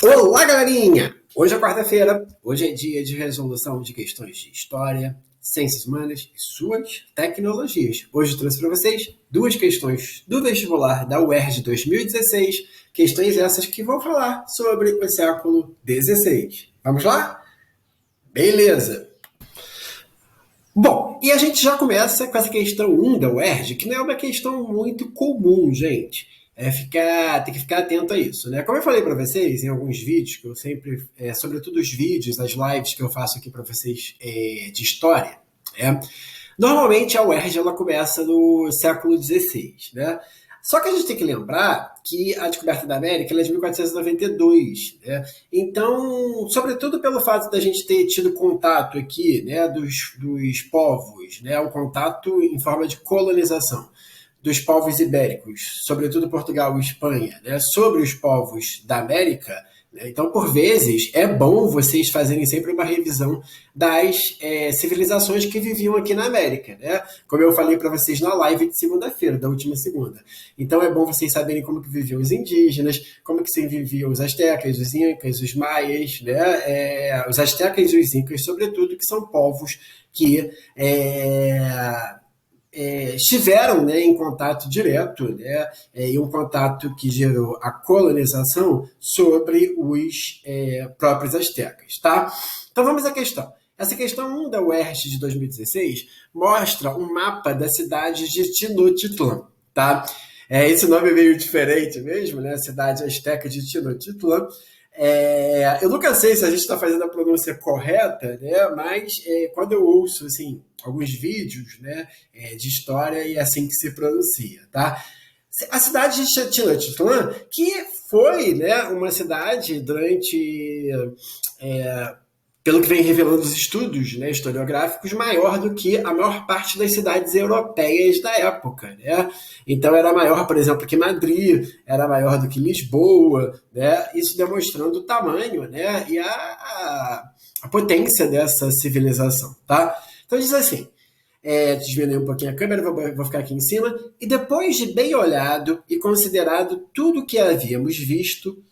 Olá, galerinha! Hoje é quarta-feira, hoje é dia de resolução de questões de história, ciências humanas e suas tecnologias. Hoje eu trouxe para vocês duas questões do vestibular da UERJ 2016, questões essas que vão falar sobre o século XVI. Vamos lá? Beleza! Bom, e a gente já começa com essa questão 1 da UERJ, que não é uma questão muito comum, gente. Tem que ficar atento a isso, né? Como eu falei para vocês em alguns vídeos, que eu sempre, sobretudo os vídeos, as lives que eu faço aqui para vocês de história, normalmente a UERJ ela começa no século XVI, né? Só que a gente tem que lembrar que a descoberta da América ela é de 1492, né? Então, sobretudo pelo fato da gente ter tido contato aqui, né, dos povos, né, um contato em forma de colonização dos povos ibéricos, sobretudo Portugal e Espanha, né, sobre os povos da América, né? Então, por vezes, é bom vocês fazerem sempre uma revisão das civilizações que viviam aqui na América, né? Como eu falei para vocês na live de segunda-feira, da última segunda. Então, é bom vocês saberem como que viviam os indígenas, como que viviam os astecas, os incas, os maias, né? Os astecas e os incas, sobretudo, que são povos que estiveram, né, em contato direto, né, em um contato que gerou a colonização sobre os próprios astecas, tá? Então vamos à questão. Essa questão 1 da UERJ de 2016 mostra um mapa da cidade de Tenochtitlan, tá? Esse nome é meio diferente mesmo, né? Cidade asteca de Tenochtitlan. Eu nunca sei se a gente está fazendo a pronúncia correta, né? Mas quando eu ouço assim, alguns vídeos, né, de história, é assim que se pronuncia, tá? A cidade de Tenochtitlan, que foi, né, uma cidade durante, pelo que vem revelando os estudos, né, historiográficos, maior do que a maior parte das cidades europeias da época, né? Então era maior, por exemplo, que Madrid, era maior do que Lisboa, né? Isso demonstrando o tamanho, né, e a potência dessa civilização, tá? Então diz assim, diminuir um pouquinho a câmera, vou ficar aqui em cima, e depois de bem olhado e considerado tudo o que havíamos visto,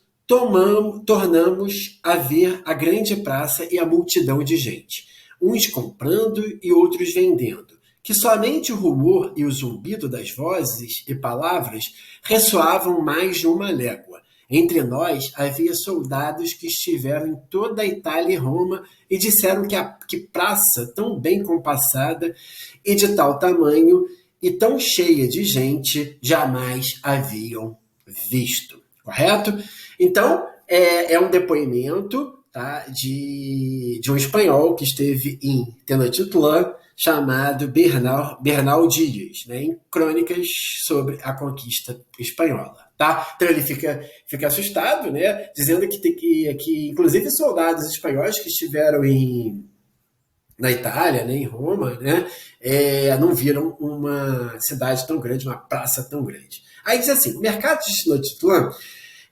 tornamos a ver a grande praça e a multidão de gente, uns comprando e outros vendendo, que somente o rumor e o zumbido das vozes e palavras ressoavam mais de uma légua. Entre nós havia soldados que estiveram em toda a Itália e Roma e disseram que praça tão bem compassada e de tal tamanho e tão cheia de gente jamais haviam visto. Correto? Então, é um depoimento, tá, de um espanhol que esteve em Tenochtitlan, chamado Bernal Dias, né, em crônicas sobre a conquista espanhola. Tá? Então ele fica assustado, né, dizendo que inclusive soldados espanhóis que estiveram na Itália, né, em Roma, né, não viram uma cidade tão grande, uma praça tão grande. Aí diz assim, o mercado de Tenochtitlan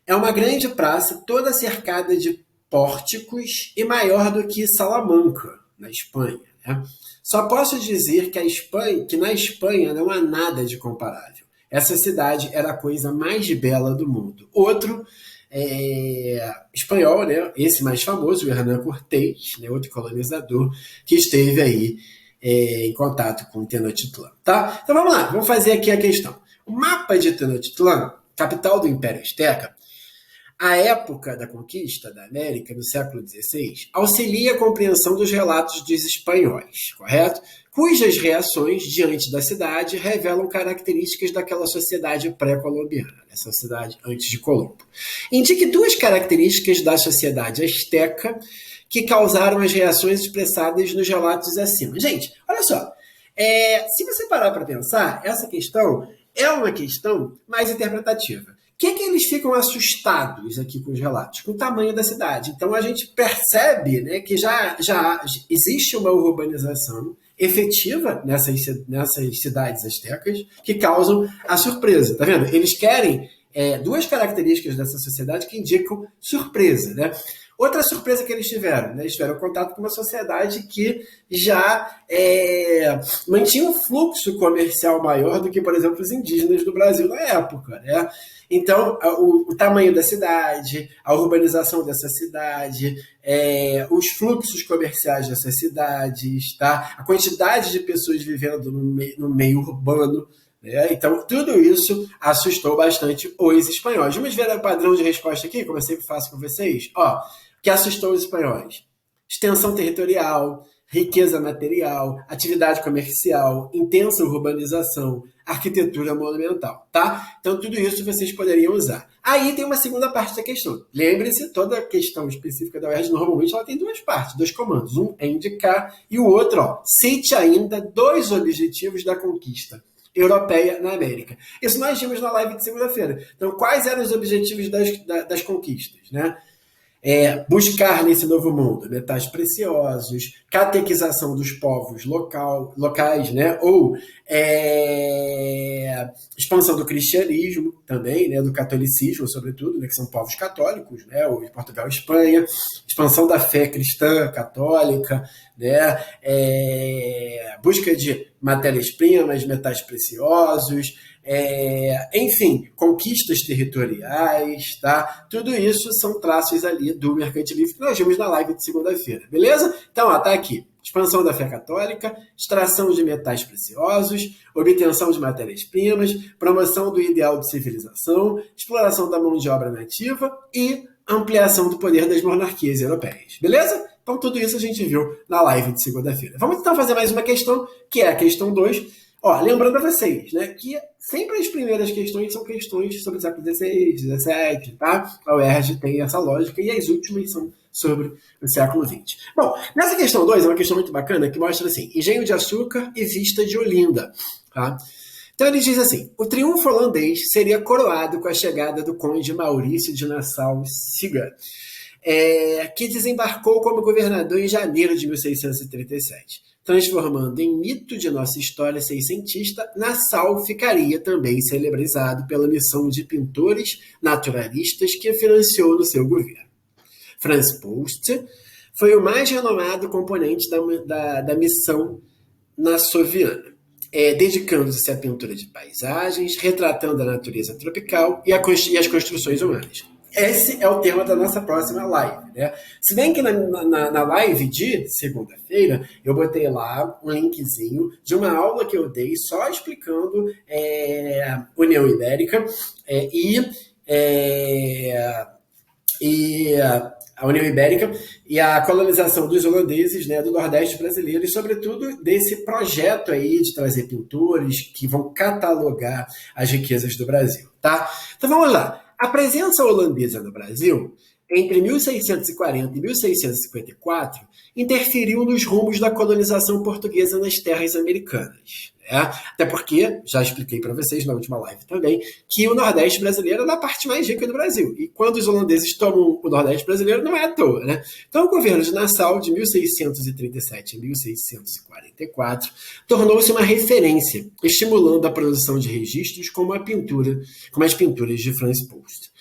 é uma grande praça toda cercada de pórticos e maior do que Salamanca, na Espanha, né? Só posso dizer que na Espanha não há nada de comparável. Essa cidade era a coisa mais bela do mundo. Outro espanhol, né, esse mais famoso, o Hernán Cortés, né, outro colonizador, que esteve aí em contato com Tenochtitlan. Tá? Então vamos lá, vamos fazer aqui a questão. O mapa de Tenochtitlan, capital do Império Azteca, a época da conquista da América, no século XVI, auxilia a compreensão dos relatos dos espanhóis, correto? Cujas reações diante da cidade revelam características daquela sociedade pré-colombiana, essa sociedade antes de Colombo. Indique duas características da sociedade asteca que causaram as reações expressadas nos relatos acima. Gente, olha só, se você parar para pensar, essa questão é uma questão mais interpretativa. O que eles ficam assustados aqui com os relatos? Com o tamanho da cidade. Então a gente percebe, né, que já existe uma urbanização efetiva nessas cidades astecas que causam a surpresa. Tá vendo? Eles querem duas características dessa sociedade que indicam surpresa, né? Outra surpresa que eles tiveram, né? Eles tiveram contato com uma sociedade que já mantinha um fluxo comercial maior do que, por exemplo, os indígenas do Brasil na época, né? Então, o tamanho da cidade, a urbanização dessa cidade, os fluxos comerciais dessas cidades, tá? A quantidade de pessoas vivendo no meio urbano, né? Então, tudo isso assustou bastante os espanhóis. Vamos ver o padrão de resposta aqui, como eu sempre faço com vocês? Ó, o que assustou os espanhóis? Extensão territorial, riqueza material, atividade comercial, intensa urbanização, arquitetura monumental, tá? Então, tudo isso vocês poderiam usar. Aí tem uma segunda parte da questão. Lembre-se, toda questão específica da UERJ, normalmente, ela tem duas partes, dois comandos. Um é indicar e o outro, ó, cite ainda 2 objetivos da conquista europeia na América. Isso nós vimos na live de segunda-feira. Então, quais eram os objetivos das conquistas, né? Buscar nesse novo mundo metais preciosos, catequização dos povos locais, né? Ou expansão do cristianismo também, né? Do catolicismo, sobretudo, né? Que são povos católicos, né? Ou Portugal e Espanha, expansão da fé cristã católica, né? Busca de matérias-primas, metais preciosos, enfim, conquistas territoriais, tá? Tudo isso são traços ali do mercantilismo que nós vimos na live de segunda-feira, beleza? Então, ó, tá aqui. Expansão da fé católica, extração de metais preciosos, obtenção de matérias-primas, promoção do ideal de civilização, exploração da mão de obra nativa e ampliação do poder das monarquias europeias, beleza? Então, tudo isso a gente viu na live de segunda-feira. Vamos então fazer mais uma questão, que é a questão 2. Ó, lembrando a vocês, né, que sempre as primeiras questões são questões sobre o século XVI, XVII, tá? A UERJ tem essa lógica e as últimas são sobre o século XX. Bom, nessa questão 2 é uma questão muito bacana que mostra assim, engenho de açúcar e vista de Olinda, tá? Então ele diz assim, o triunfo holandês seria coroado com a chegada do conde Maurício de Nassau-Siegen, que desembarcou como governador em janeiro de 1637. Transformando em mito de nossa história seiscentista, Nassau ficaria também celebrizado pela missão de pintores naturalistas que financiou no seu governo. Franz Post foi o mais renomado componente da missão nassoviana, dedicando-se à pintura de paisagens, retratando a natureza tropical e as construções humanas. Esse é o tema da nossa próxima live, né? Se bem que na live de segunda-feira eu botei lá um linkzinho de uma aula que eu dei só explicando União Ibérica a União Ibérica e a colonização dos holandeses, né, do Nordeste brasileiro e, sobretudo, desse projeto aí de trazer pintores que vão catalogar as riquezas do Brasil, tá? Então vamos lá. A presença holandesa no Brasil, entre 1640 e 1654, interferiu nos rumos da colonização portuguesa nas terras americanas. Até porque, já expliquei para vocês na última live também, que o Nordeste brasileiro é a parte mais rica do Brasil. E quando os holandeses tomam o Nordeste brasileiro, não é à toa, né? Então, o governo de Nassau, de 1637 a 1644, tornou-se uma referência, estimulando a produção de registros como as pinturas de Franz Post.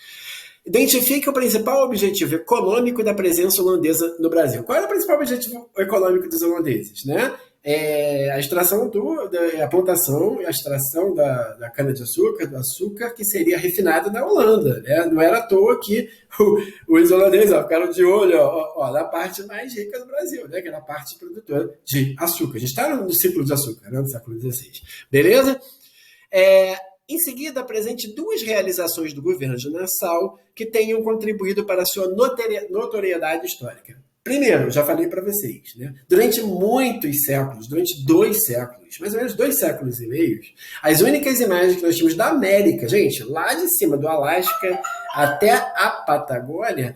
Identifique o principal objetivo econômico da presença holandesa no Brasil. Qual era o principal objetivo econômico dos holandeses, né? A extração a plantação e a extração da cana-de-açúcar, do açúcar que seria refinado na Holanda, né? Não era à toa que os holandeses ficaram de olho na parte mais rica do Brasil, né? Que era a parte produtora de açúcar. A gente está no ciclo de açúcar, né? No século XVI. Beleza? Em seguida, apresente 2 realizações do governo de Nassau que tenham contribuído para a sua notoriedade histórica. Primeiro, já falei para vocês, né? Durante muitos séculos, durante 2 séculos, mais ou menos 2 séculos e meio, as únicas imagens que nós tínhamos da América, gente, lá de cima do Alasca até a Patagônia,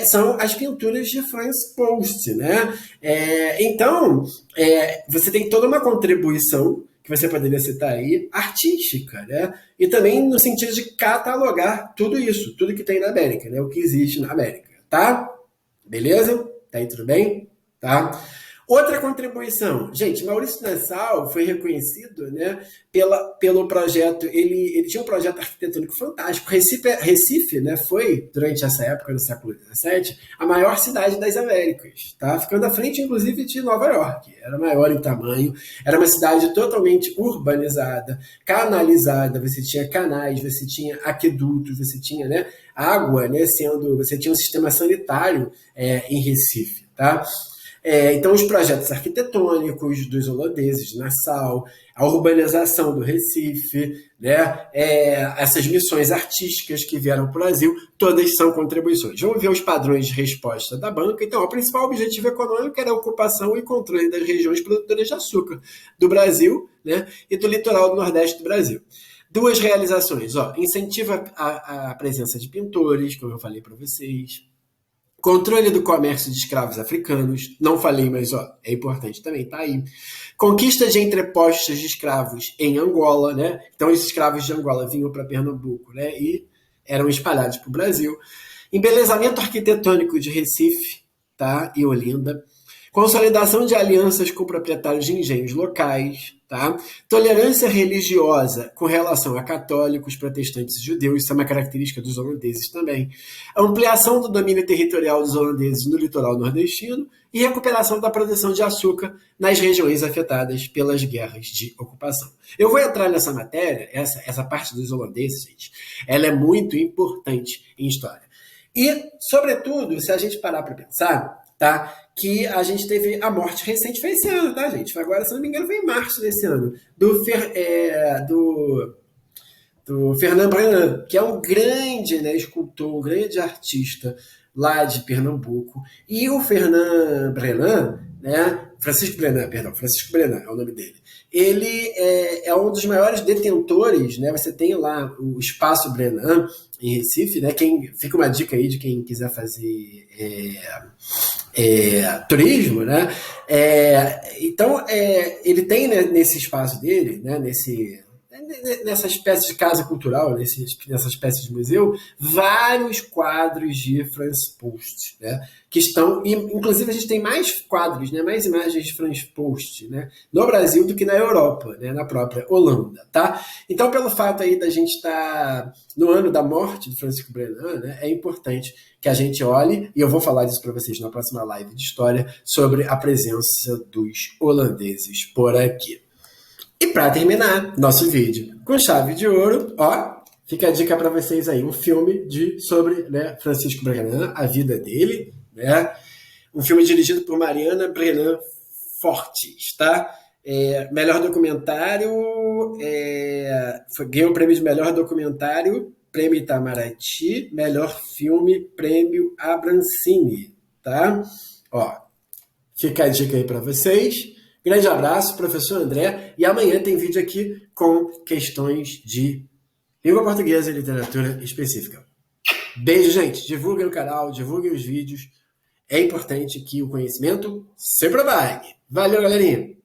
são as pinturas de Franz Post, né? Então, você tem toda uma contribuição que você poderia citar aí, artística, né? E também no sentido de catalogar tudo isso, tudo que tem na América, né? O que existe na América, tá? Beleza? Tá aí tudo bem? Tá? Outra contribuição, gente, Maurício Nassau foi reconhecido, né, pelo projeto, ele tinha um projeto arquitetônico fantástico. Recife, né, foi, durante essa época, no século XVII, a maior cidade das Américas, tá? Ficando à frente, inclusive, de Nova York. Era maior em tamanho, era uma cidade totalmente urbanizada, canalizada, você tinha canais, você tinha aquedutos, você tinha, né, água, né, você tinha um sistema sanitário em Recife, tá? Então, os projetos arquitetônicos dos holandeses de Nassau, a urbanização do Recife, né, essas missões artísticas que vieram para o Brasil, todas são contribuições. Vamos ver os padrões de resposta da banca. Então, o principal objetivo econômico era a ocupação e controle das regiões produtoras de açúcar do Brasil, né, e do litoral do Nordeste do Brasil. Duas realizações, incentiva a presença de pintores, como eu falei para vocês. Controle do comércio de escravos africanos, não falei, mas é importante também, tá aí. Conquista de entrepostos de escravos em Angola, né? Então, esses escravos de Angola vinham para Pernambuco, né? E eram espalhados para o Brasil. Embelezamento arquitetônico de Recife, tá? E Olinda. Consolidação de alianças com proprietários de engenhos locais, tá? Tolerância religiosa com relação a católicos, protestantes e judeus, isso é uma característica dos holandeses também. Ampliação do domínio territorial dos holandeses no litoral nordestino e recuperação da produção de açúcar nas regiões afetadas pelas guerras de ocupação. Eu vou entrar nessa matéria, essa parte dos holandeses, gente, ela é muito importante em história. E, sobretudo, se a gente parar para pensar, tá? Que a gente teve a morte recente, foi esse ano, tá, gente? Agora, se não me engano, foi em março desse ano, do Fernand Brennan, que é um grande, né, escultor, um grande artista lá de Pernambuco. E o Fernand Brennan, né, Francisco Brennan é o nome dele. Ele é um dos maiores detentores, né? Você tem lá o Espaço Brennan em Recife, né? Fica uma dica aí de quem quiser fazer turismo, né? Então, ele tem, né, nesse espaço dele, né, nessa espécie de casa cultural, nessa espécie de museu, vários quadros de Franz Post, né, que estão, inclusive a gente tem mais quadros, né, mais imagens de Franz Post, né, no Brasil do que na Europa, né, na própria Holanda, tá? Então, pelo fato aí da gente estar no ano da morte do Francisco Brennan, né, é importante que a gente olhe, e eu vou falar disso para vocês na próxima live de história, sobre a presença dos holandeses por aqui. E para terminar nosso vídeo com chave de ouro, fica a dica para vocês aí, um filme sobre, né, Francisco Brennan, a vida dele, né? Um filme dirigido por Mariana Brennan Fortes, tá? Melhor documentário, ganhou o prêmio de melhor documentário, prêmio Itamaraty, melhor filme, prêmio Abrancini, tá? Fica a dica aí para vocês. Grande abraço, professor André, e amanhã tem vídeo aqui com questões de língua portuguesa e literatura específica. Beijo, gente. Divulguem o canal, divulguem os vídeos. É importante que o conhecimento se propague. Valeu, galerinha!